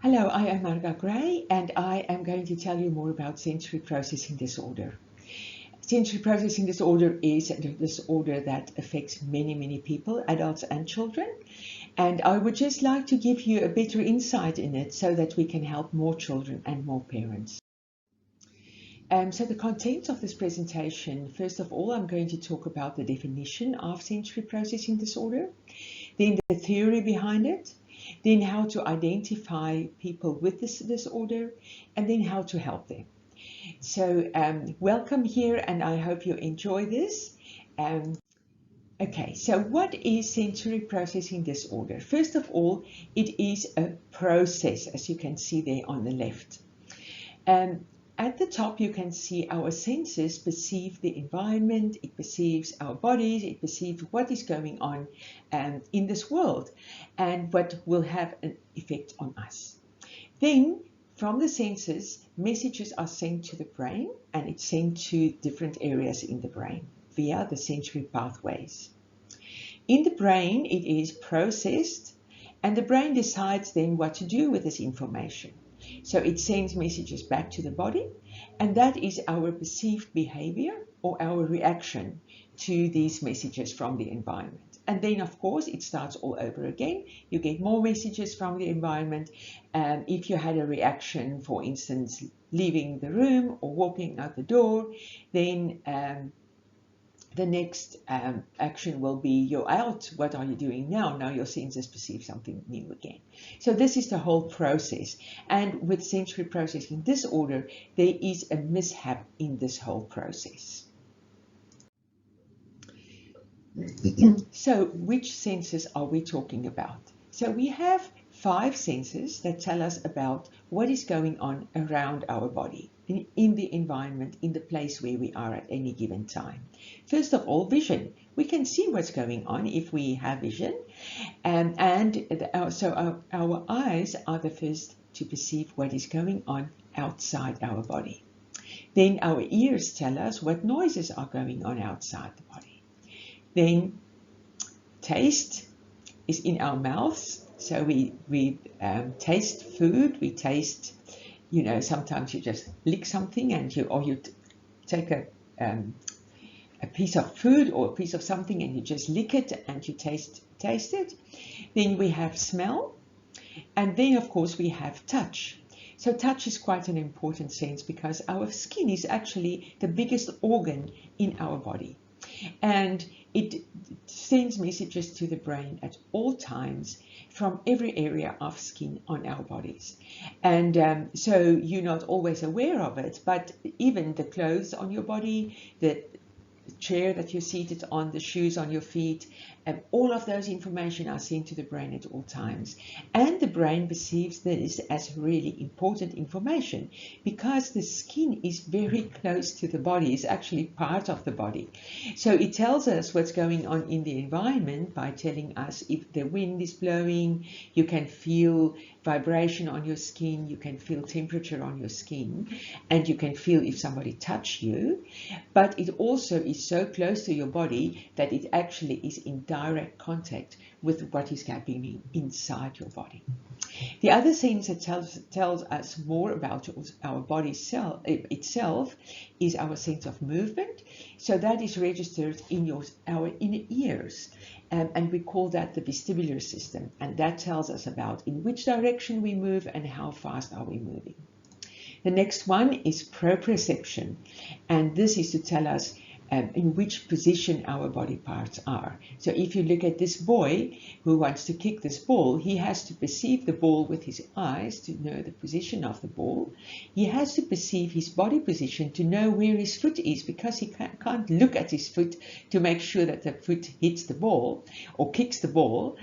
Hello, I am Marga Gray, and I am going to tell you more about sensory processing disorder. Sensory processing disorder is a disorder that affects many people, adults and children. And I would just like to give you a better insight in it so that we can help more children and more parents. So the contents of this presentation, first of all, I'm going to talk about the definition of sensory processing disorder, then the theory behind it, then how to identify people with this disorder, and then how to help them. So welcome here, and I hope you enjoy this. Okay, so what is sensory processing disorder? First of all, it is a process, as you can see there on the left. At the top, you can see our senses perceive the environment, it perceives our bodies, it perceives what is going on in this world and what will have an effect on us. Then, from the senses, messages are sent to the brain, and it's sent to different areas in the brain via the sensory pathways. In the brain, it is processed, and the brain decides then what to do with this information. So it sends messages back to the body, and that is our perceived behavior or our reaction to these messages from the environment. And then, of course, it starts all over again. You get more messages from the environment. If you had a reaction, for instance, leaving the room or walking out the door, then the next action will be, you're out, what are you doing now? Now your senses perceive something new again. So this is the whole process. And with sensory processing disorder, there is a mishap in this whole process. So which senses are we talking about? So we have 5 senses that tell us about what is going on around our body, in the environment, in the place where we are at any given time. First of all, vision. We can see what's going on if we have vision. So our eyes are the first to perceive what is going on outside our body. Then our ears tell us what noises are going on outside the body. Then taste is in our mouths. So we taste food, we taste, sometimes you just lick something and you take a piece of food or a piece of something and you just lick it and you taste it. Then we have smell, and then of course we have touch. So touch is quite an important sense because our skin is actually the biggest organ in our body, and it sends messages to the brain at all times from every area of skin on our bodies. And so you're not always aware of it, but even the clothes on your body, the chair that you're seated on, the shoes on your feet, all of those information are sent to the brain at all times. And the brain perceives this as really important information because the skin is very close to the body, it's actually part of the body. So it tells us what's going on in the environment by telling us if the wind is blowing, you can feel vibration on your skin, you can feel temperature on your skin, and you can feel if somebody touched you. But it also is so close to your body that it actually is in direct contact with what is happening inside your body. The other sense that tells us more about our body itself is our sense of movement. So that is registered in our inner ears, and we call that the vestibular system, and that tells us about in which direction we move and how fast are we moving. The next one is proprioception, and this is to tell us in which position our body parts are. So if you look at this boy who wants to kick this ball, he has to perceive the ball with his eyes to know the position of the ball. He has to perceive his body position to know where his foot is, because he can't look at his foot to make sure that the foot hits the ball or kicks the ball.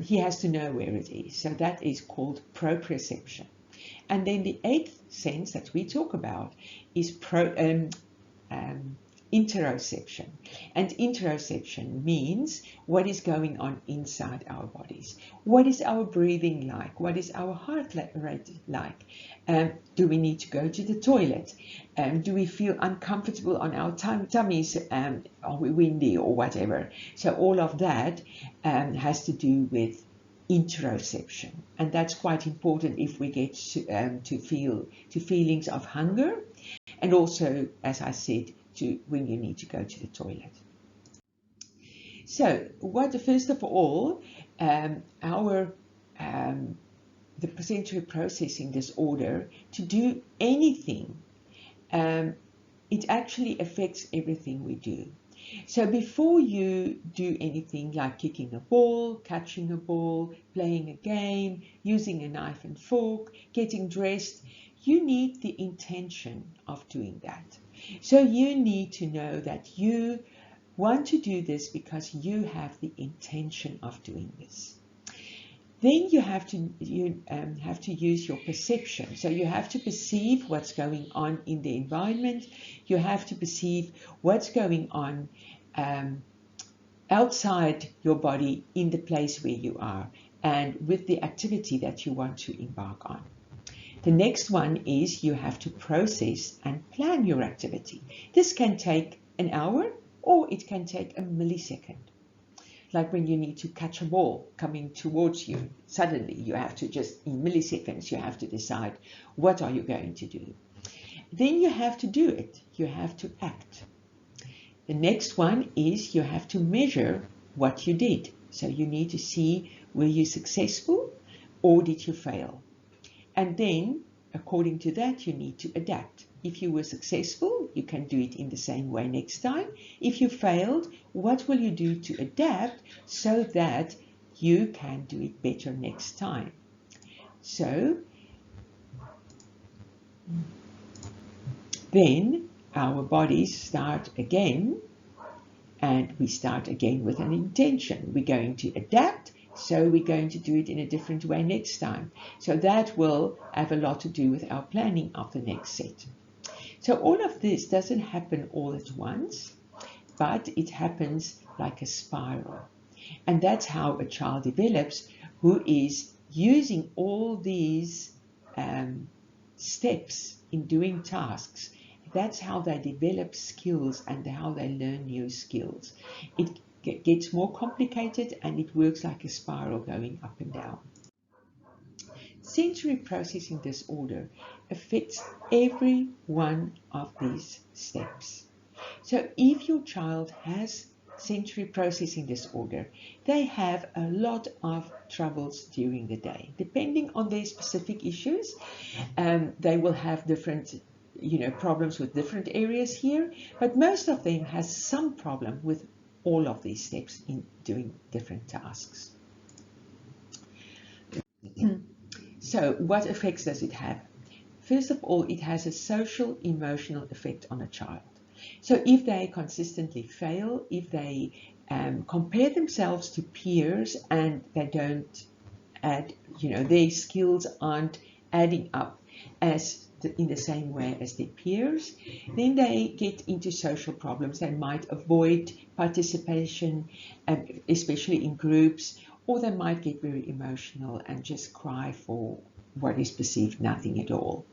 He has to know where it is. So that is called proprioception. And then the 8th sense that we talk about is interoception. And interoception means what is going on inside our bodies. What is our breathing like? What is our heart rate like? Do we need to go to the toilet? Do we feel uncomfortable on our tummies? Are we windy or whatever? So all of that has to do with interoception, and that's quite important if we get to feelings of hunger, and also, as I said, to when you need to go to the toilet. So, first of all, the sensory processing disorder, to do anything, it actually affects everything we do. So before you do anything like kicking a ball, catching a ball, playing a game, using a knife and fork, getting dressed, you need the intention of doing that. So you need to know that you want to do this because you have the intention of doing this. Then you have to use your perception. So you have to perceive what's going on in the environment. You have to perceive what's going on outside your body in the place where you are and with the activity that you want to embark on. The next one is you have to process and plan your activity. This can take an hour or it can take a millisecond. Like when you need to catch a ball coming towards you, suddenly you have to just, in milliseconds, you have to decide what are you going to do. Then you have to do it. You have to act. The next one is you have to measure what you did. So you need to see, were you successful or did you fail? And then, according to that, you need to adapt. If you were successful, you can do it in the same way next time. If you failed, what will you do to adapt so that you can do it better next time? So, then our bodies start again, and we start again with an intention. We're going to adapt, so we're going to do it in a different way next time. So that will have a lot to do with our planning of the next set. So all of this doesn't happen all at once, but it happens like a spiral. And that's how a child develops who is using all these steps in doing tasks. That's how they develop skills and how they learn new skills. It gets more complicated and it works like a spiral going up and down. Sensory processing disorder affects every one of these steps. So if your child has sensory processing disorder, they have a lot of troubles during the day. Depending on their specific issues, they will have different problems with different areas here, but most of them has some problem with all of these steps in doing different tasks. So what effects does it have? First of all, it has a social emotional effect on a child. So if they consistently fail, if they compare themselves to peers and they don't add, their skills aren't adding up in the same way as their peers, then they get into social problems. They might avoid participation, especially in groups, or they might get very emotional and just cry for what is perceived nothing at all.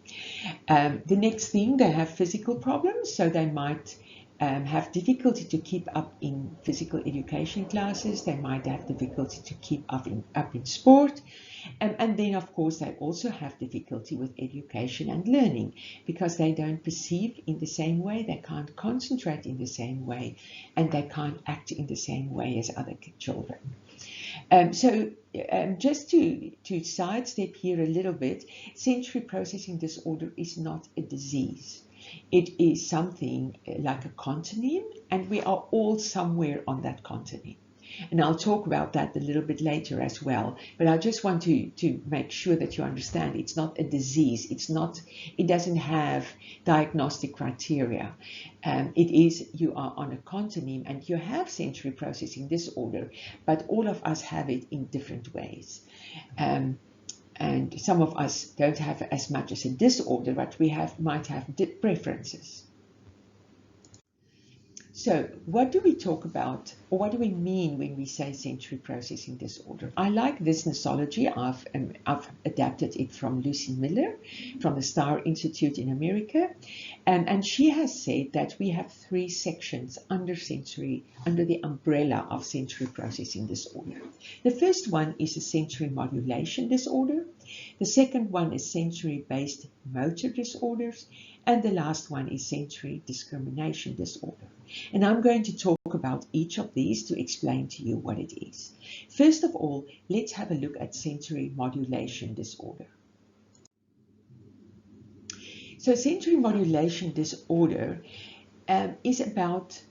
The next thing, they have physical problems, so they might have difficulty to keep up in physical education classes. They might have difficulty to keep up in sport. And then, of course, they also have difficulty with education and learning because they don't perceive in the same way, they can't concentrate in the same way, and they can't act in the same way as other children. Just to sidestep here a little bit, sensory processing disorder is not a disease. It is something like a continuum, and we are all somewhere on that continuum. And I'll talk about that a little bit later as well. But I just want to make sure that you understand it's not a disease. It doesn't have diagnostic criteria. You are on a continuum and you have sensory processing disorder, but all of us have it in different ways. And some of us don't have as much as a disorder, but we might have preferences. So what do we talk about, or what do we mean when we say sensory processing disorder? I like this nosology. I've adapted it from Lucy Miller from the Star Institute in America. And she has said that we have three sections under the umbrella of sensory processing disorder. The first one is a sensory modulation disorder. The second one is sensory-based motor disorders. And the last one is sensory discrimination disorder. And I'm going to talk about each of these to explain to you what it is. First of all, let's have a look at sensory modulation disorder. So sensory modulation disorder is about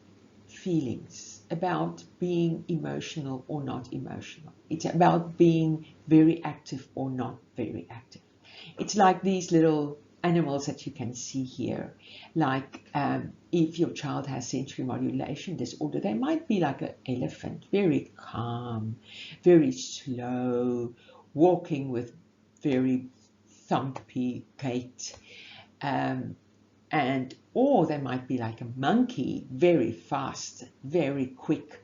feelings, about being emotional or not emotional. It's about being very active or not very active. It's like these little animals that you can see here. Like if your child has sensory modulation disorder, they might be like an elephant, very calm, very slow, walking with very thumpy gait. Or they might be like a monkey, very fast, very quick,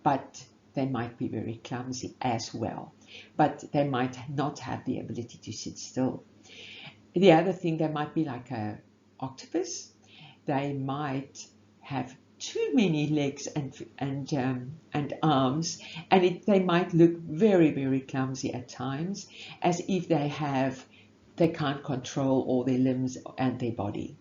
but they might be very clumsy as well. But they might not have the ability to sit still. The other thing, they might be like an octopus. They might have too many legs and arms, and they might look very, very clumsy at times, as if they can't control all their limbs and their body.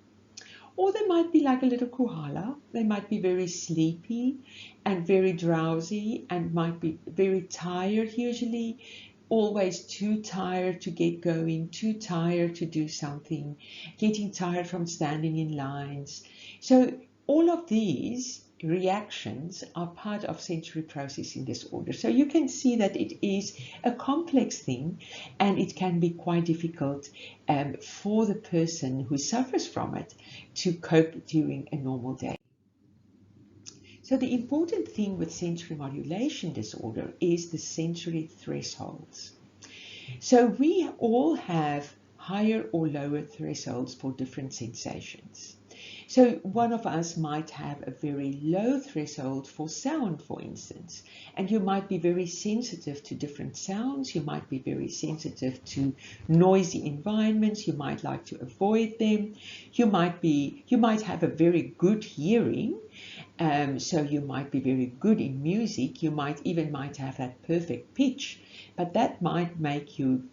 Or they might be like a little koala. They might be very sleepy and very drowsy and might be very tired usually, always too tired to get going, too tired to do something, getting tired from standing in lines. So all of these reactions are part of sensory processing disorder. So you can see that it is a complex thing, and it can be quite difficult for the person who suffers from it to cope during a normal day. So the important thing with sensory modulation disorder is the sensory thresholds. So we all have higher or lower thresholds for different sensations. So one of us might have a very low threshold for sound, for instance, and you might be very sensitive to different sounds. You might be very sensitive to noisy environments. You might like to avoid them. You might have a very good hearing. So you might be very good in music. You might have that perfect pitch, but that might make you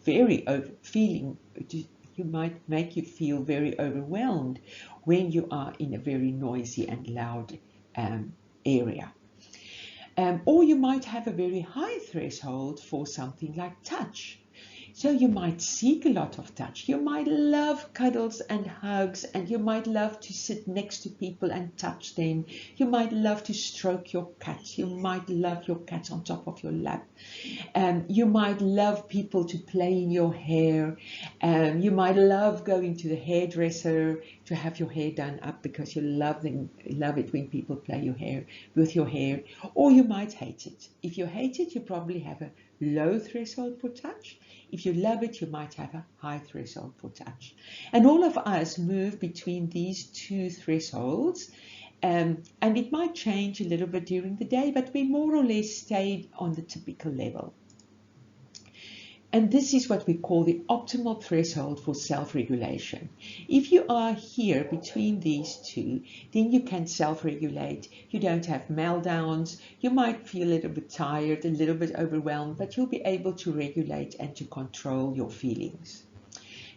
make you feel very overwhelmed when you are in a very noisy and loud area. Or you might have a very high threshold for something like touch. So you might seek a lot of touch. You might love cuddles and hugs, and you might love to sit next to people and touch them. You might love to stroke your cat. You might love your cat on top of your lap. You might love people to play in your hair. You might love going to the hairdresser to have your hair done up because you love it when people play with your hair. Or you might hate it. If you hate it, you probably have a low threshold for touch. If you love it, you might have a high threshold for touch. And all of us move between these two thresholds, and it might change a little bit during the day, but we more or less stay on the typical level. And this is what we call the optimal threshold for self-regulation. If you are here between these two, then you can self-regulate. You don't have meltdowns. You might feel a little bit tired, a little bit overwhelmed, but you'll be able to regulate and to control your feelings.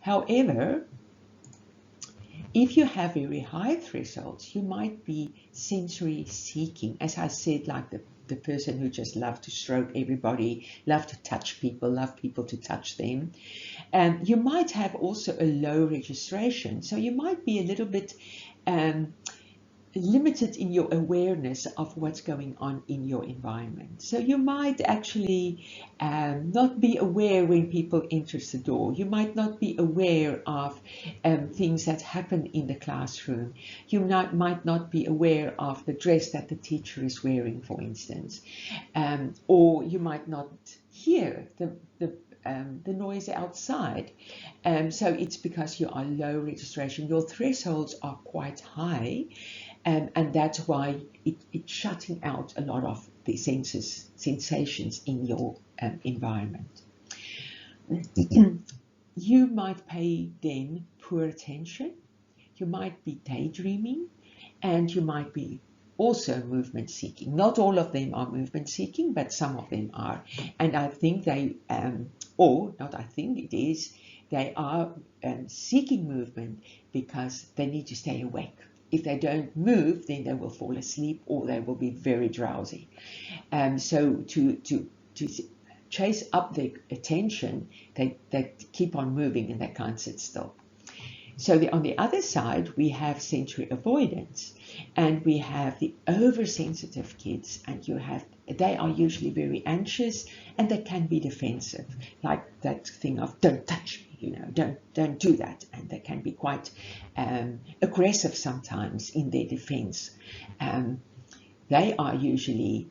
However, if you have very high thresholds, you might be sensory seeking. As I said, like the person who just loves to stroke everybody, love to touch people, love people to touch them. You might have also a low registration. So you might be a little bit limited in your awareness of what's going on in your environment. So you might actually not be aware when people enter the door. You might not be aware of things that happen in the classroom. You might not be aware of the dress that the teacher is wearing, for instance. Or you might not hear the noise outside. So it's because you are low registration. Your thresholds are quite high. and that's why it's shutting out a lot of the sensations in your environment. You might pay then poor attention, you might be daydreaming, and you might be also movement seeking. Not all of them are movement seeking, but some of them are. And I think they, or not I think it is, they are seeking movement because they need to stay awake. If they don't move, then they will fall asleep or they will be very drowsy. So to chase up their attention, they keep on moving and they can't sit still. So on the other side, we have sensory avoidance, and we have the oversensitive kids, and they are usually very anxious and they can be defensive, like that thing of don't touch me, don't do that, and they can be quite aggressive sometimes in their defense. They are usually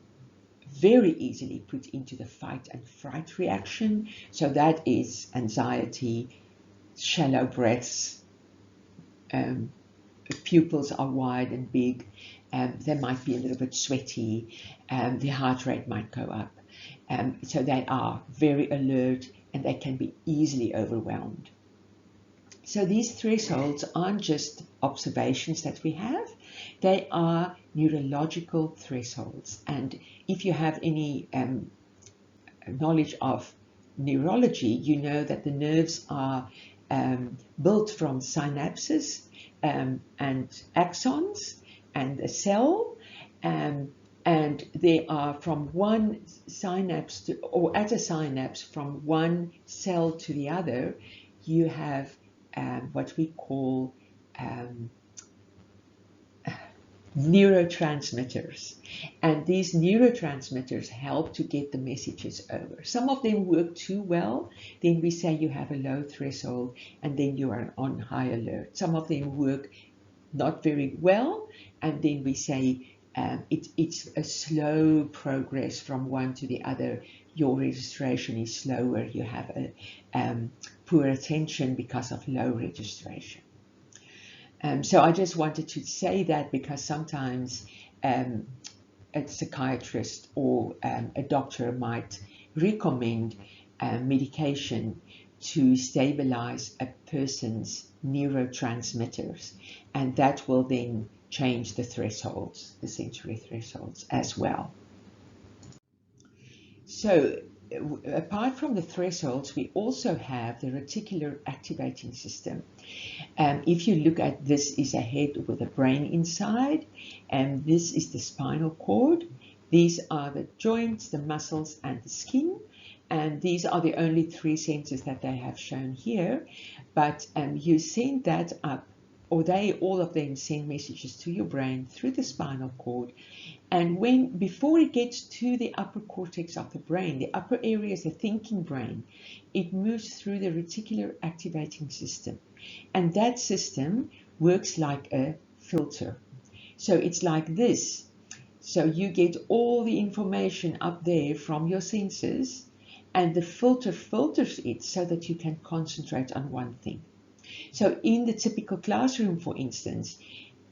very easily put into the fight and fright reaction. So that is anxiety, shallow breaths, pupils are wide and big, they might be a little bit sweaty, the heart rate might go up. So they are very alert and they can be easily overwhelmed. So these thresholds aren't just observations that we have, they are neurological thresholds. And if you have any knowledge of neurology, you know that the nerves are built from synapses and axons and a cell, and they are from one synapse or at a synapse from one cell to the other, you have what we call neurotransmitters, and these neurotransmitters help to get the messages over. Some of them work too well, then we say you have a low threshold and then you are on high alert. Some of them work not very well, and then we say it's a slow progress from one to the other. Your registration is slower, you have a poor attention because of low registration. So I just wanted to say that because sometimes a psychiatrist or a doctor might recommend medication to stabilize a person's neurotransmitters, and that will then change the thresholds, the sensory thresholds as well. So apart from the thresholds, we also have the reticular activating system. If you look at this, is a head with a brain inside, and this is the spinal cord. These are the joints, the muscles, and the skin, and these are the only three senses that they have shown here. But you send that up, or all of them send messages to your brain through the spinal cord. And before it gets to the upper cortex of the brain, the upper area is the thinking brain, it moves through the reticular activating system. And that system works like a filter. So it's like this. So you get all the information up there from your senses, and the filter filters it so that you can concentrate on one thing. So in the typical classroom, for instance,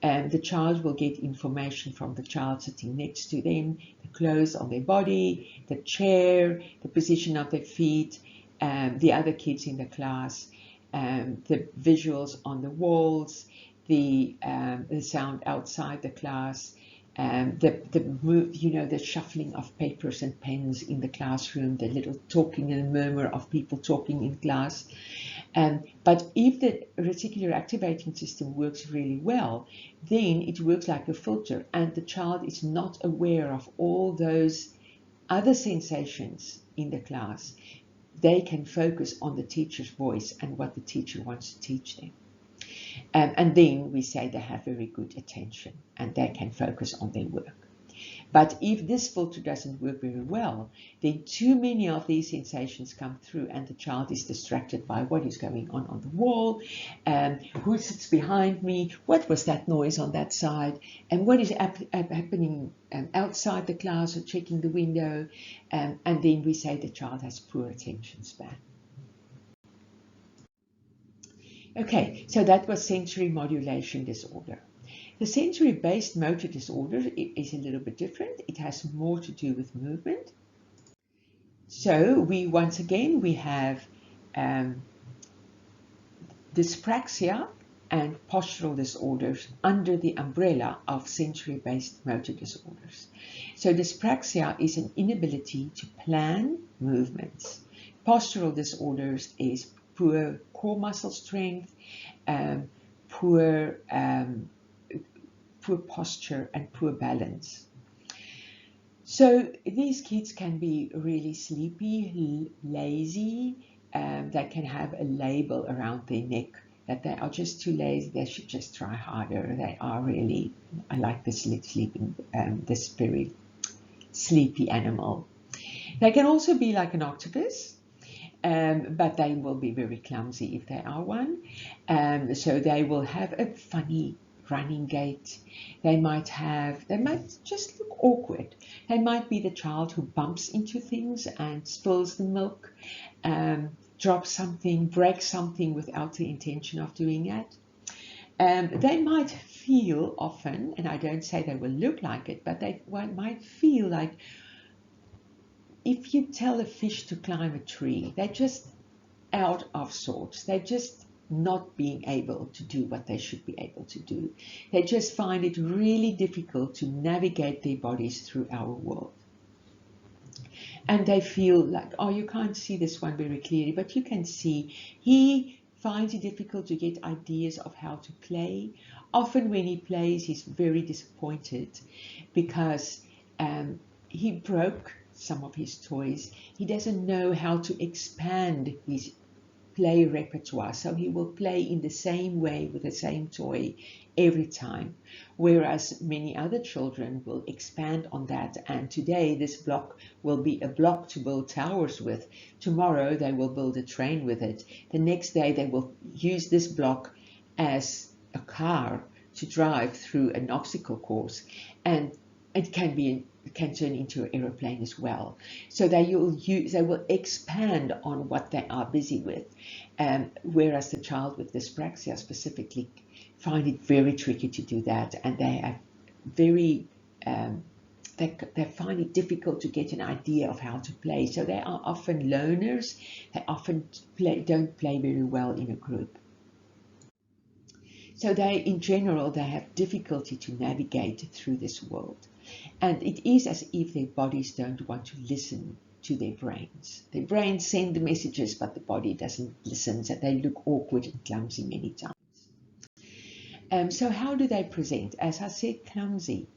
the child will get information from the child sitting next to them, the clothes on their body, the chair, the position of their feet, the other kids in the class, the visuals on the walls, the sound outside the class, the shuffling of papers and pens in the classroom, the little talking and murmur of people talking in class. But if the reticular activating system works really well, then it works like a filter, and the child is not aware of all those other sensations in the class. They can focus on the teacher's voice and what the teacher wants to teach them. And then we say they have very good attention and they can focus on their work. But if this filter doesn't work very well, then too many of these sensations come through and the child is distracted by what is going on the wall, who sits behind me, what was that noise on that side, and what is happening outside the class or checking the window, and then we say the child has poor attention span. Okay, so that was sensory modulation disorder. The sensory-based motor disorder is a little bit different. It has more to do with movement. So once again, we have dyspraxia and postural disorders under the umbrella of sensory-based motor disorders. So dyspraxia is an inability to plan movements. Postural disorders is poor core muscle strength, poor posture, and poor balance. So these kids can be really sleepy, lazy. They can have a label around their neck that they are just too lazy, they should just try harder. They are really, I like this sleeping, this very sleepy animal. They can also be like an octopus, but they will be very clumsy if they are one. So they will have a funny running gait. They might just look awkward. They might be the child who bumps into things and spills the milk, drops something, breaks something without the intention of doing it. They might feel often, and I don't say they will look like it, but they might feel like if you tell a fish to climb a tree, they're just out of sorts. They're just not being able to do what they should be able to do. They just find it really difficult to navigate their bodies through our world. And they feel like, oh, you can't see this one very clearly, but you can see he finds it difficult to get ideas of how to play. Often when he plays, he's very disappointed because he broke some of his toys. He doesn't know how to expand his play repertoire, so he will play in the same way with the same toy every time, whereas many other children will expand on that, and today this block will be a block to build towers with. Tomorrow they will build a train with it. The next day they will use this block as a car to drive through an obstacle course, and it can turn into an aeroplane as well. So they will expand on what they are busy with, whereas the child with dyspraxia specifically find it very tricky to do that, and they are very they find it difficult to get an idea of how to play. So they are often loners. They often don't play very well in a group. So in general, they have difficulty to navigate through this world. And it is as if their bodies don't want to listen to their brains. Their brains send the messages, but the body doesn't listen, so they look awkward and clumsy many times. So how do they present? As I said, clumsy.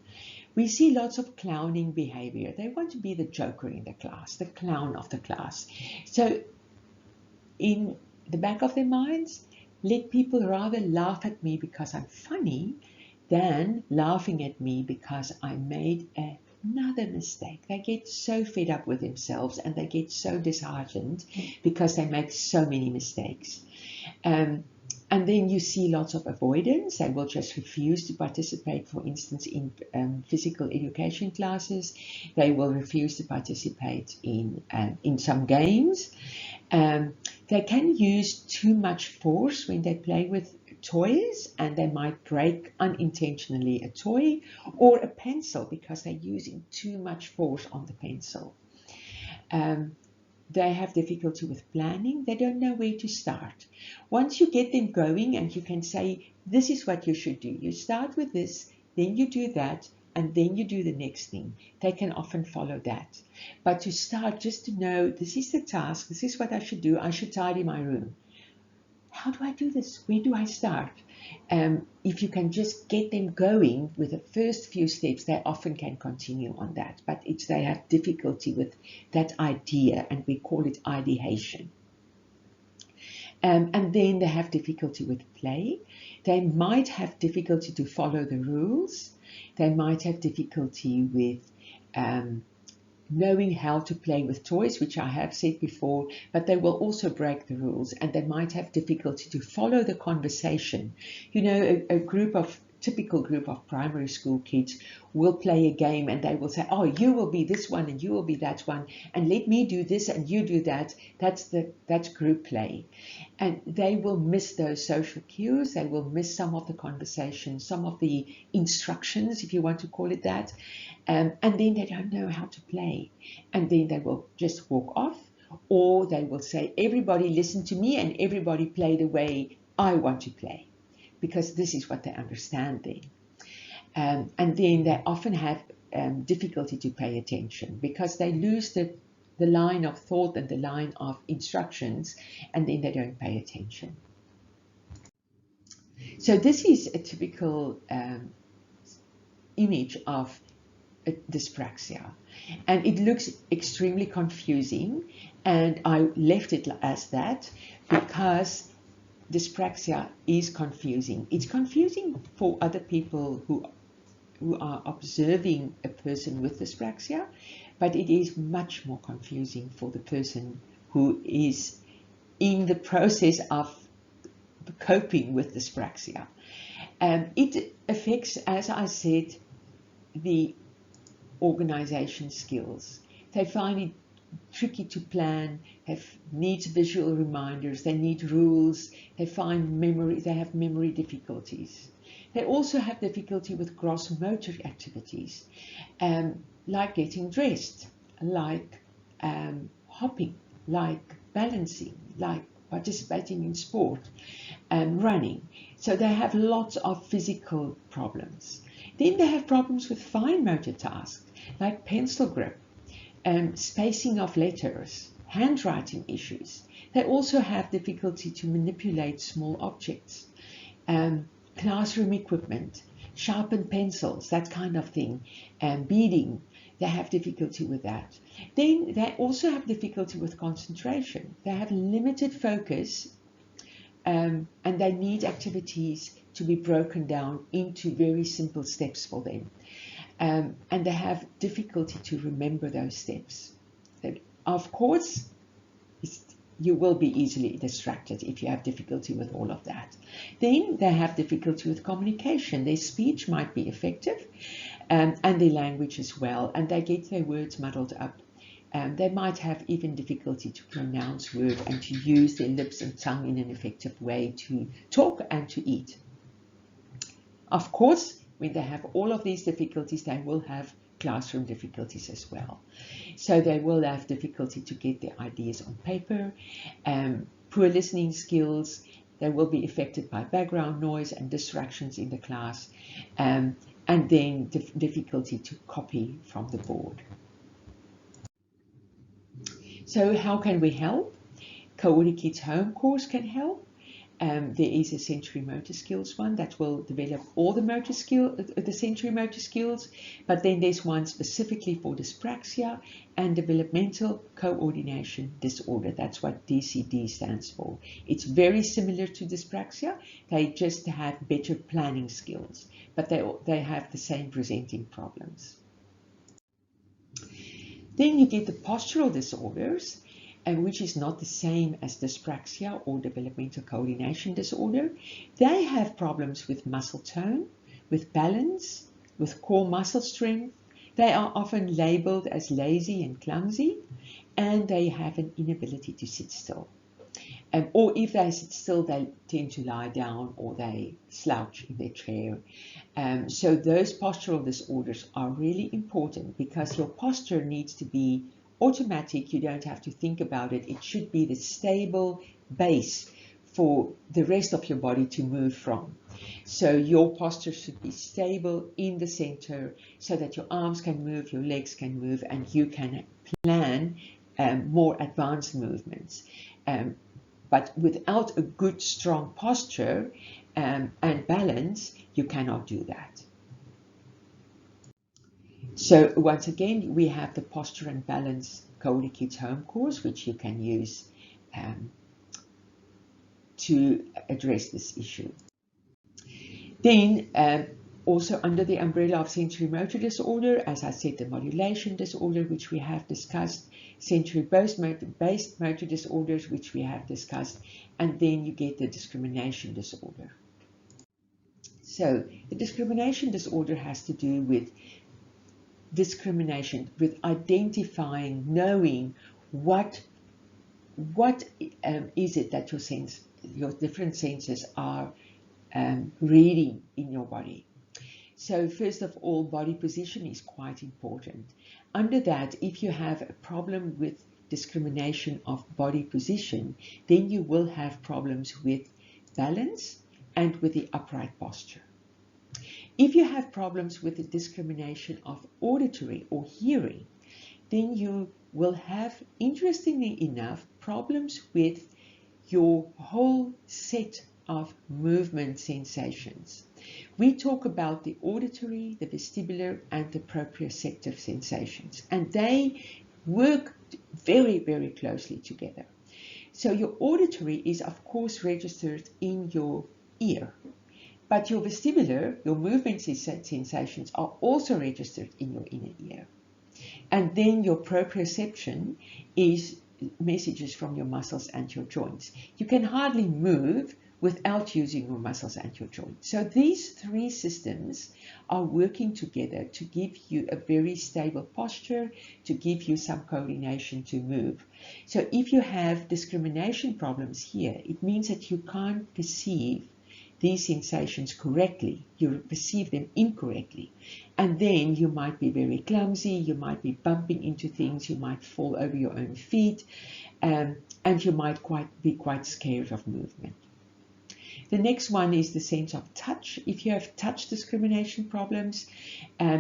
We see lots of clowning behavior. They want to be the joker in the class, the clown of the class. So in the back of their minds, let people rather laugh at me because I'm funny than laughing at me because I made another mistake. They get so fed up with themselves and they get so disheartened because they make so many mistakes. And then you see lots of avoidance. They will just refuse to participate, for instance, in physical education classes. They will refuse to participate in some games. They can use too much force when they play with toys, and they might break unintentionally a toy or a pencil because they're using too much force on the pencil. They have difficulty with planning. They don't know where to start. Once you get them going and you can say, this is what you should do. You start with this, then you do that, and then you do the next thing. They can often follow that. But to start, just to know, this is the task, this is what I should do. I should tidy my room. How do I do this? Where do I start? If you can just get them going with the first few steps, they often can continue on that. But they have difficulty with that idea, and we call it ideation. And then they have difficulty with play. They might have difficulty to follow the rules. They might have difficulty with knowing how to play with toys, which I have said before, but they will also break the rules, and they might have difficulty to follow the conversation. You know, a group of typical group of primary school kids will play a game and they will say, oh, you will be this one and you will be that one, and let me do this and you do that. That's group play. And they will miss those social cues. They will miss some of the conversation, some of the instructions, if you want to call it that. And then they don't know how to play. And then they will just walk off, or they will say, everybody listen to me and everybody play the way I want to play, because this is what they understand then. And then they often have difficulty to pay attention because they lose the line of thought and the line of instructions, and then they don't pay attention. So this is a typical image of dyspraxia, and it looks extremely confusing, and I left it as that because dyspraxia is confusing. It's confusing for other people who are observing a person with dyspraxia, but it is much more confusing for the person who is in the process of coping with dyspraxia. It affects, as I said, the organization skills. They find it tricky to plan, need visual reminders, they need rules, they have memory difficulties. They also have difficulty with gross motor activities, like getting dressed, like hopping, like balancing, like participating in sport and running. So they have lots of physical problems. Then they have problems with fine motor tasks, like pencil grip, spacing of letters, handwriting issues. They also have difficulty to manipulate small objects, classroom equipment, sharpened pencils, that kind of thing, beading. They have difficulty with that. Then they also have difficulty with concentration. They have limited focus, and they need activities to be broken down into very simple steps for them. And they have difficulty to remember those steps. Of course, you will be easily distracted if you have difficulty with all of that. Then they have difficulty with communication. Their speech might be effective, and their language as well, and they get their words muddled up. They might have even difficulty to pronounce words and to use their lips and tongue in an effective way to talk and to eat. Of course, when they have all of these difficulties, they will have classroom difficulties as well. So they will have difficulty to get their ideas on paper, poor listening skills. They will be affected by background noise and distractions in the class, and then difficulty to copy from the board. So how can we help? Coordikids home course can help. There is a sensory motor skills one that will develop all the sensory motor skills, but then there's one specifically for dyspraxia and developmental coordination disorder. That's what DCD stands for. It's very similar to dyspraxia. They just have better planning skills, but they have the same presenting problems. Then you get the postural disorders, which is not the same as dyspraxia or developmental coordination disorder. They have problems with muscle tone, with balance, with core muscle strength. They are often labeled as lazy and clumsy, and they have an inability to sit still. Or if they sit still, they tend to lie down or they slouch in their chair. So those postural disorders are really important because your posture needs to be automatic. You don't have to think about it. It should be the stable base for the rest of your body to move from. So your posture should be stable in the center so that your arms can move, your legs can move, and you can plan more advanced movements. But without a good, strong posture and balance, you cannot do that. So once again, we have the Posture and Balance Coordikids home course, which you can use to address this issue. Then also under the umbrella of sensory motor disorder, as I said, the modulation disorder, which we have discussed, sensory based motor disorders, which we have discussed, and then you get the discrimination disorder. So the discrimination disorder has to do with discrimination, with identifying, knowing what is it that your different senses are reading in your body. So first of all, body position is quite important. Under that, if you have a problem with discrimination of body position, then you will have problems with balance and with the upright posture. If you have problems with the discrimination of auditory or hearing, then you will have, interestingly enough, problems with your whole set of movement sensations. We talk about the auditory, the vestibular, and the proprioceptive sensations, and they work very, very closely together. So your auditory is, of course, registered in your ear, but your vestibular, your movement sensations, are also registered in your inner ear. And then your proprioception is messages from your muscles and your joints. You can hardly move without using your muscles and your joints. So these three systems are working together to give you a very stable posture, to give you some coordination to move. So if you have discrimination problems here, it means that you can't perceive these sensations correctly. You perceive them incorrectly. And then you might be very clumsy, you might be bumping into things, you might fall over your own feet, and you might be quite scared of movement. The next one is the sense of touch. If you have touch discrimination problems,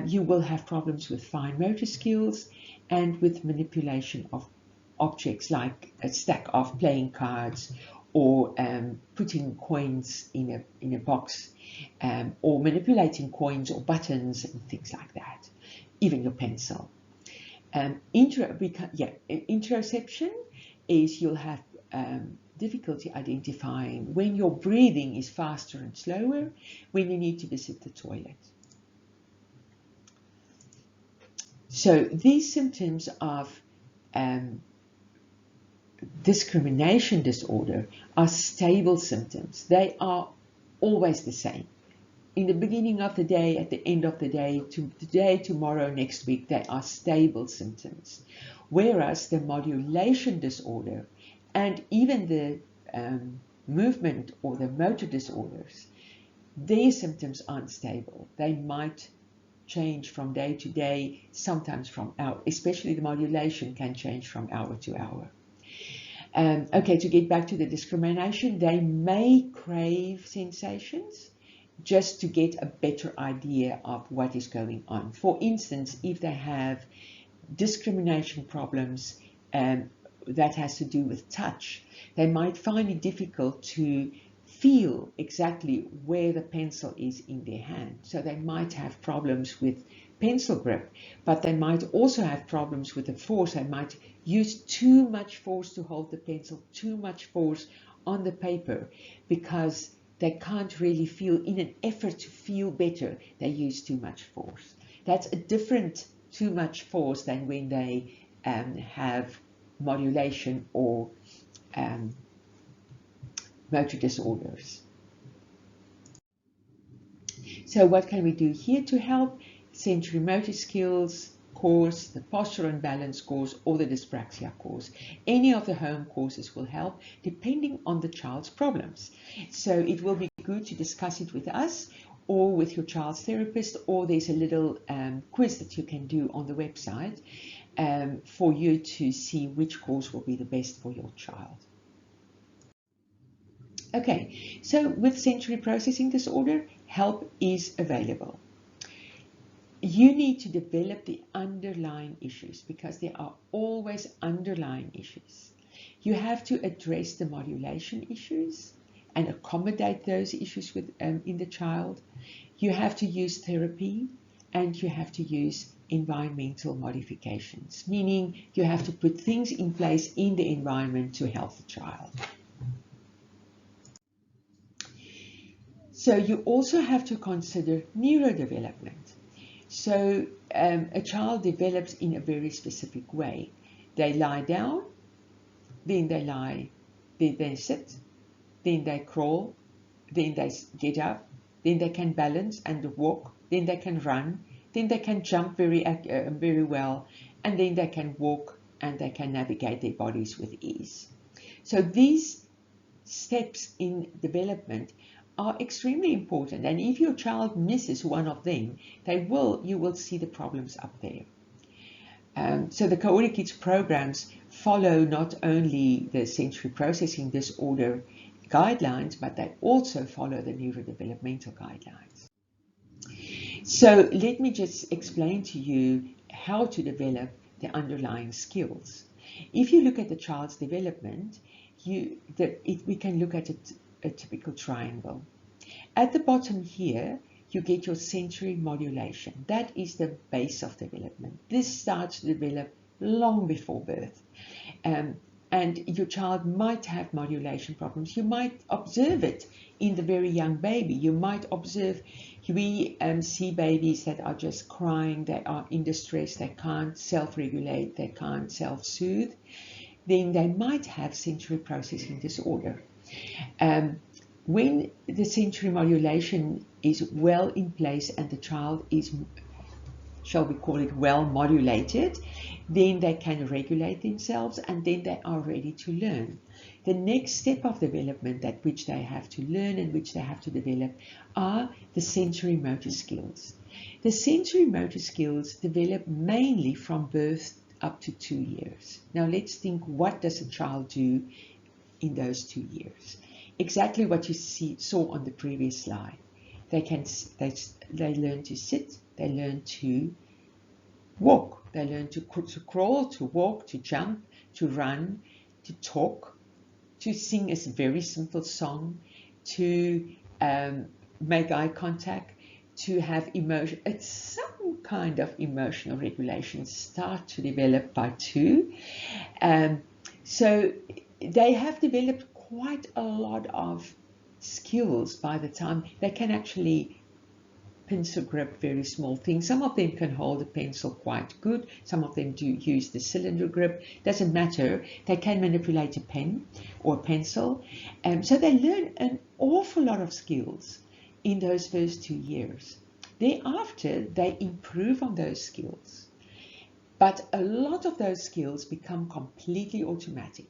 you will have problems with fine motor skills and with manipulation of objects like a stack of playing cards, or putting coins in a box, or manipulating coins or buttons and things like that, even your pencil. Interoception is you'll have difficulty identifying when your breathing is faster and slower, when you need to visit the toilet. So these symptoms of discrimination disorder are stable symptoms. They are always the same. In the beginning of the day, at the end of the day, today, tomorrow, next week, they are stable symptoms. Whereas the modulation disorder and even the movement or the motor disorders, their symptoms aren't stable. They might change from day to day, sometimes from hour, especially the modulation can change from hour to hour. Okay, to get back to the discrimination, they may crave sensations just to get a better idea of what is going on. For instance, if they have discrimination problems that has to do with touch, they might find it difficult to feel exactly where the pencil is in their hand. So they might have problems with pencil grip, but they might also have problems with the force. They might use too much force to hold the pencil, too much force on the paper, because they can't really feel, in an effort to feel better, they use too much force. That's a different too much force than when they have modulation or motor disorders. So what can we do here to help? Sensory motor skills course, the posture and balance course, or the dyspraxia course. Any of the home courses will help depending on the child's problems. So it will be good to discuss it with us or with your child's therapist, or there's a little quiz that you can do on the website for you to see which course will be the best for your child. Okay, so with sensory processing disorder, help is available. You need to develop the underlying issues, because there are always underlying issues. You have to address the modulation issues and accommodate those issues in the child. You have to use therapy, and you have to use environmental modifications, meaning you have to put things in place in the environment to help the child. So you also have to consider neurodevelopment. So a child develops in a very specific way. They lie down, then they sit, then they crawl, then they get up, then they can balance and walk, then they can run, then they can jump very well, and then they can walk and they can navigate their bodies with ease. So these steps in development are extremely important, and if your child misses one of them, you will see the problems up there. So the Coordikids programs follow not only the sensory processing disorder guidelines, but they also follow the neurodevelopmental guidelines. So let me just explain to you how to develop the underlying skills. If you look at the child's development, we can look at a typical triangle. At the bottom here, you get your sensory modulation. That is the base of development. This starts to develop long before birth. And your child might have modulation problems. You might observe it in the very young baby. You might observe, we see babies that are just crying, they are in distress, they can't self-regulate, they can't self-soothe. Then they might have sensory processing disorder. When the sensory modulation is well in place and the child is, shall we call it, well modulated, then they can regulate themselves and then they are ready to learn. The next step of development that which they have to learn and which they have to develop are the sensory motor skills. The sensory motor skills develop mainly from birth up to 2 years. Now let's think, what does a child do in those 2 years? Exactly what you saw on the previous slide. They learn to sit, they learn to walk, they learn to crawl, to walk, to jump, to run, to talk, to sing a very simple song, to make eye contact, to have emotion. It's some kind of emotional regulation start to develop by 2. So they have developed quite a lot of skills by the time they can actually pencil grip very small things. Some of them can hold a pencil quite good. Some of them do use the cylinder grip. Doesn't matter. They can manipulate a pen or a pencil. So they learn an awful lot of skills in those first 2 years. Thereafter, they improve on those skills. But a lot of those skills become completely automatic.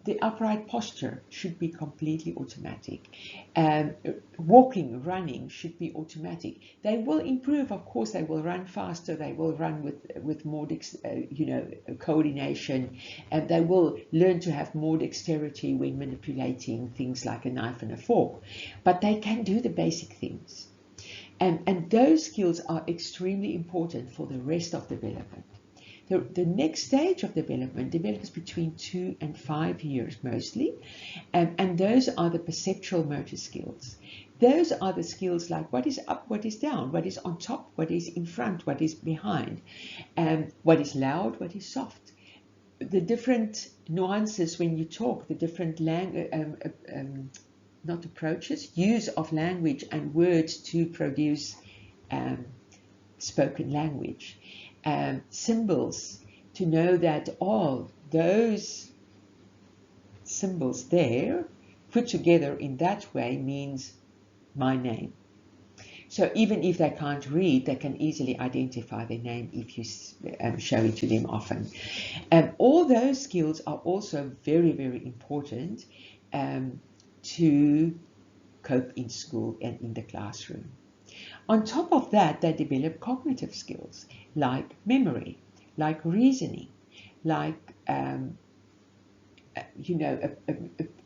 The upright posture should be completely automatic. Walking, running should be automatic. They will improve, of course. They will run faster. They will run with more, coordination, and they will learn to have more dexterity when manipulating things like a knife and a fork. But they can do the basic things, and those skills are extremely important for the rest of development. The next stage of development develops between 2 and 5 years mostly, and those are the perceptual motor skills. Those are the skills like what is up, what is down, what is on top, what is in front, what is behind, what is loud, what is soft. The different nuances when you talk, the different use of language and words to produce spoken language. Symbols, to know that all those symbols there put together in that way means my name. So even if they can't read, they can easily identify their name if you show it to them often. All those skills are also very, very important to cope in school and in the classroom. On top of that, they develop cognitive skills like memory, like reasoning, like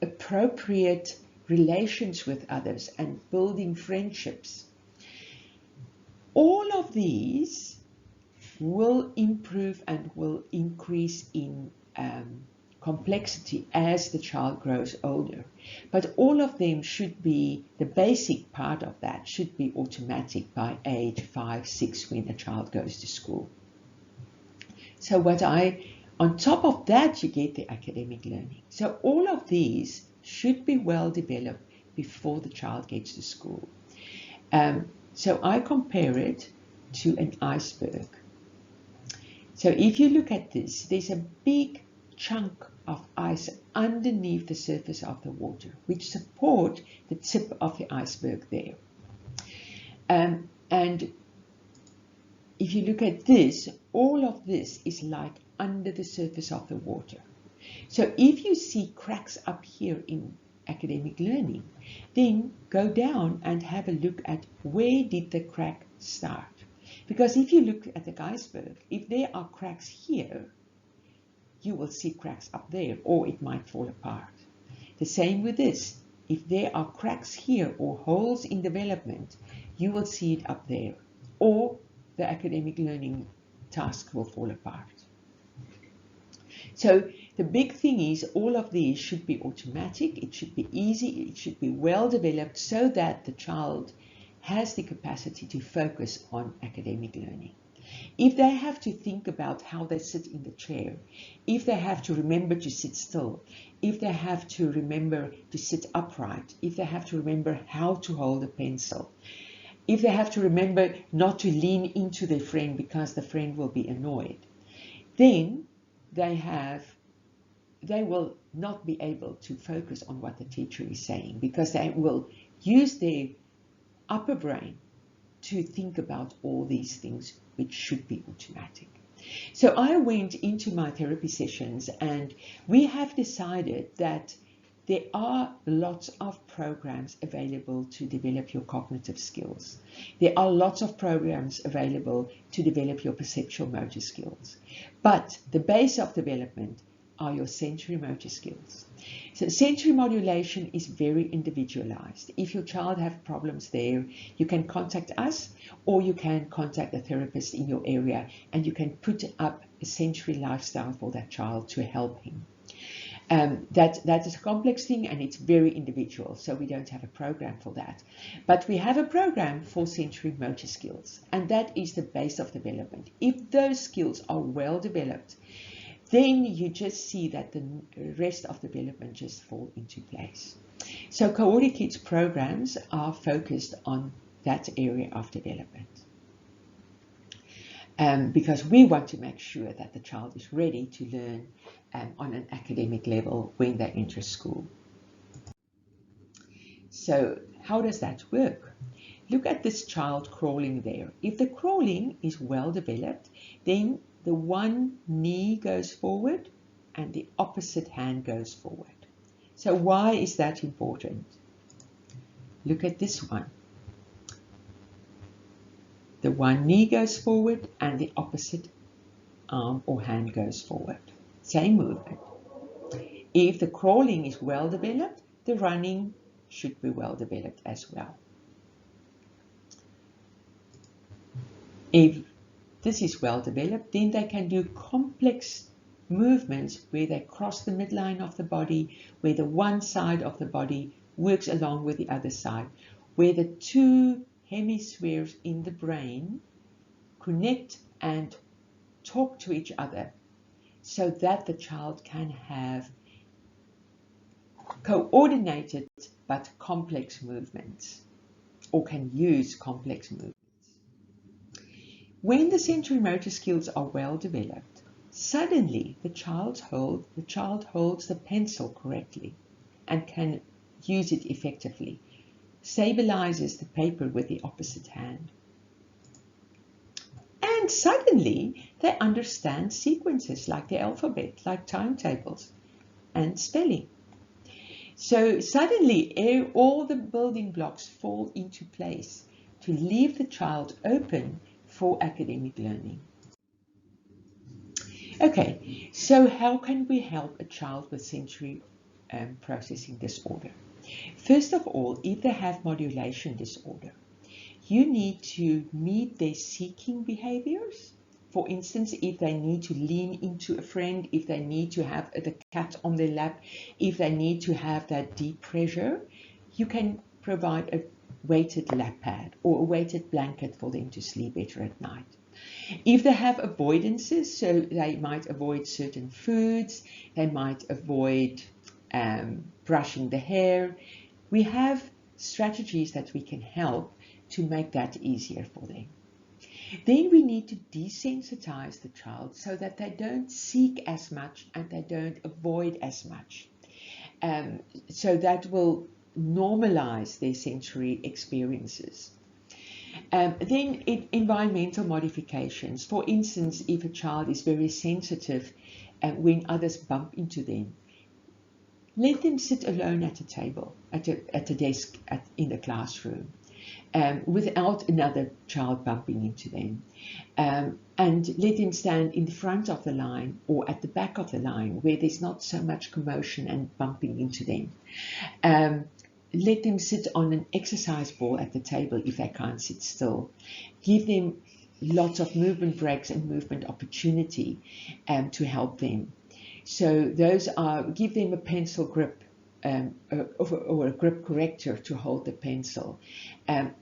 appropriate relations with others and building friendships. All of these will improve and will increase in complexity as the child grows older. But all of them should be, the basic part of that should be automatic by age 5, 6 when a child goes to school. So on top of that, you get the academic learning. So all of these should be well developed before the child gets to school. So I compare it to an iceberg. So if you look at this, there's a big chunk of ice underneath the surface of the water, which support the tip of the iceberg there. And if you look at this, all of this is like under the surface of the water. So if you see cracks up here in academic learning, then go down and have a look at where did the crack start. Because if you look at the iceberg, if there are cracks here, you will see cracks up there, or it might fall apart. The same with this. If there are cracks here or holes in development, you will see it up there, or the academic learning task will fall apart. So the big thing is all of these should be automatic, it should be easy, it should be well developed so that the child has the capacity to focus on academic learning. If they have to think about how they sit in the chair, if they have to remember to sit still, if they have to remember to sit upright, if they have to remember how to hold a pencil, if they have to remember not to lean into their friend because the friend will be annoyed, then they will not be able to focus on what the teacher is saying because they will use their upper brain to think about all these things which should be automatic. So I went into my therapy sessions and we have decided that there are lots of programs available to develop your cognitive skills. There are lots of programs available to develop your perceptual motor skills. But the base of development are your sensory motor skills. So sensory modulation is very individualized. If your child have problems there, you can contact us or you can contact a therapist in your area and you can put up a sensory lifestyle for that child to help him. That is a complex thing and it's very individual, so we don't have a program for that. But we have a program for sensory motor skills, and that is the base of development. If those skills are well developed, then you just see that the rest of development just fall into place. So Coordikids programs are focused on that area of development. Because we want to make sure that the child is ready to learn on an academic level when they enter school. So how does that work? Look at this child crawling there. If the crawling is well developed, then the one knee goes forward and the opposite hand goes forward. So why is that important? Look at this one. The one knee goes forward and the opposite arm or hand goes forward. Same movement. If the crawling is well developed, the running should be well developed as well. If this is well developed, then they can do complex movements where they cross the midline of the body, where the one side of the body works along with the other side, where the two hemispheres in the brain connect and talk to each other so that the child can have coordinated but complex movements or can use complex movements. When the sensory motor skills are well developed, suddenly the child holds the pencil correctly and can use it effectively, stabilizes the paper with the opposite hand. And suddenly they understand sequences like the alphabet, like timetables and spelling. So suddenly all the building blocks fall into place to leave the child open for academic learning. Okay, so how can we help a child with sensory processing disorder? First of all, if they have modulation disorder, you need to meet their seeking behaviors. For instance, if they need to lean into a friend, if they need to have the cat on their lap, if they need to have that deep pressure, you can provide a weighted lap pad or a weighted blanket for them to sleep better at night. If they have avoidances, so they might avoid certain foods, they might avoid brushing the hair, we have strategies that we can help to make that easier for them. Then we need to desensitize the child so that they don't seek as much and they don't avoid as much. So that will normalize their sensory experiences. Then environmental modifications. For instance, if a child is very sensitive when others bump into them, let them sit alone at a table, at a desk in the classroom, without another child bumping into them. And let them stand in the front of the line or at the back of the line where there's not so much commotion and bumping into them. Let them sit on an exercise ball at the table if they can't sit still. Give them lots of movement breaks and movement opportunity to help them. So those are, give them a pencil grip or a grip corrector to hold the pencil,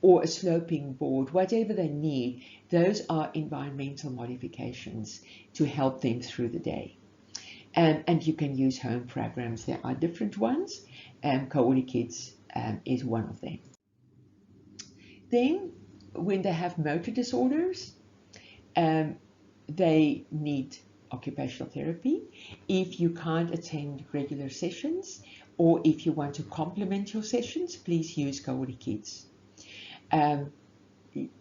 or a sloping board, whatever they need. Those are environmental modifications to help them through the day. And you can use home programs. There are different ones. Coordikids is one of them. Then, when they have motor disorders, they need occupational therapy. If you can't attend regular sessions, or if you want to complement your sessions, please use Coordikids.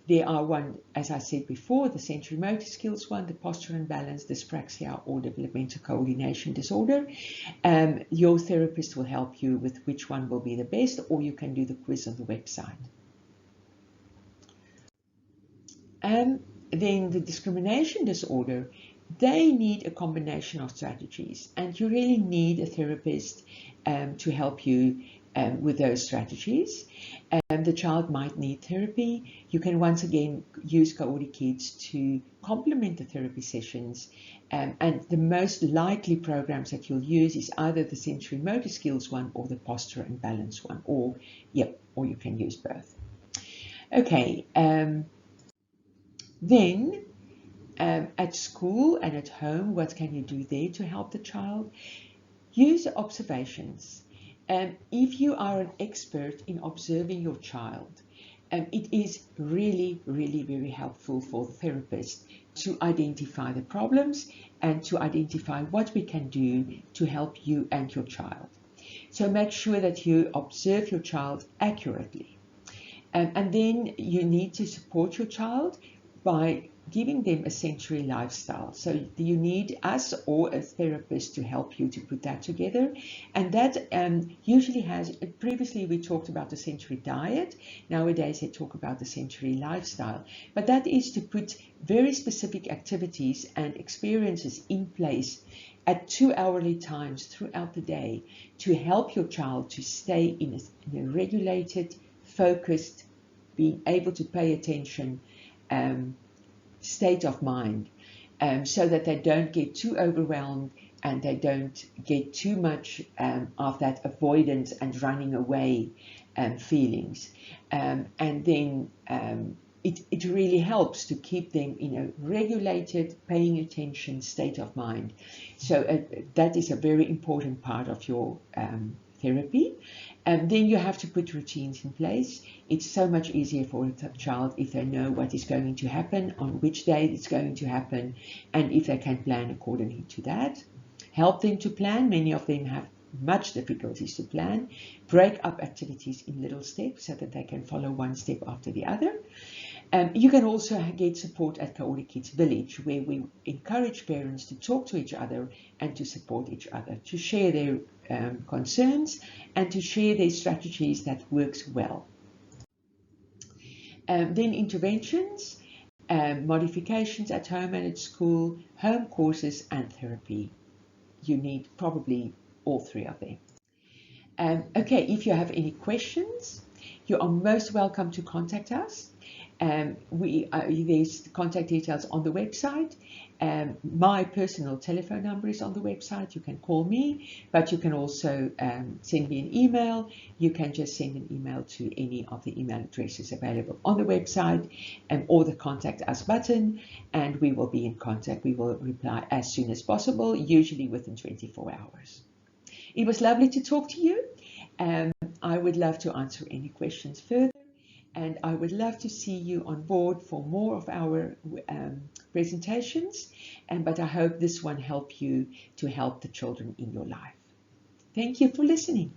There are one, as I said before, the sensory motor skills one, the posture and balance, dyspraxia or developmental coordination disorder. Your therapist will help you with which one will be the best, or you can do the quiz on the website. Then the discrimination disorder, they need a combination of strategies, and you really need a therapist to help you with those strategies. The child might need therapy. You can once again use Coordikids to complement the therapy sessions, and the most likely programs that you'll use is either the sensory motor skills one or the posture and balance one, or you can use both. Okay, then at school and at home, what can you do there to help the child? Use observations. If you are an expert in observing your child, it is really, really very helpful for the therapist to identify the problems and to identify what we can do to help you and your child. So make sure that you observe your child accurately. And then you need to support your child by giving them a sensory lifestyle. So you need us or a therapist to help you to put that together. And that usually has, previously we talked about the sensory diet. Nowadays they talk about the sensory lifestyle. But that is to put very specific activities and experiences in place at 2 hourly times throughout the day to help your child to stay in a regulated, focused, being able to pay attention state of mind, so that they don't get too overwhelmed and they don't get too much of that avoidance and running away feelings. And then it really helps to keep them in a regulated, paying attention state of mind. So that is a very important part of your therapy. And then you have to put routines in place. It's so much easier for a child if they know what is going to happen, on which day it's going to happen, and if they can plan accordingly to that. Help them to plan. Many of them have much difficulties to plan. Break up activities in little steps so that they can follow one step after the other. You can also get support at Coordikids Village, where we encourage parents to talk to each other and to support each other, to share their concerns and to share their strategies that works well. Then interventions, modifications at home and at school, home courses and therapy. You need probably all three of them. Okay, if you have any questions, you are most welcome to contact us. There's contact details on the website. My personal telephone number is on the website. You can call me, but you can also send me an email. You can just send an email to any of the email addresses available on the website, or the contact us button, and we will be in contact. We will reply as soon as possible, usually within 24 hours. It was lovely to talk to you. I would love to answer any questions further. And I would love to see you on board for more of our presentations. But I hope this one helped you to help the children in your life. Thank you for listening.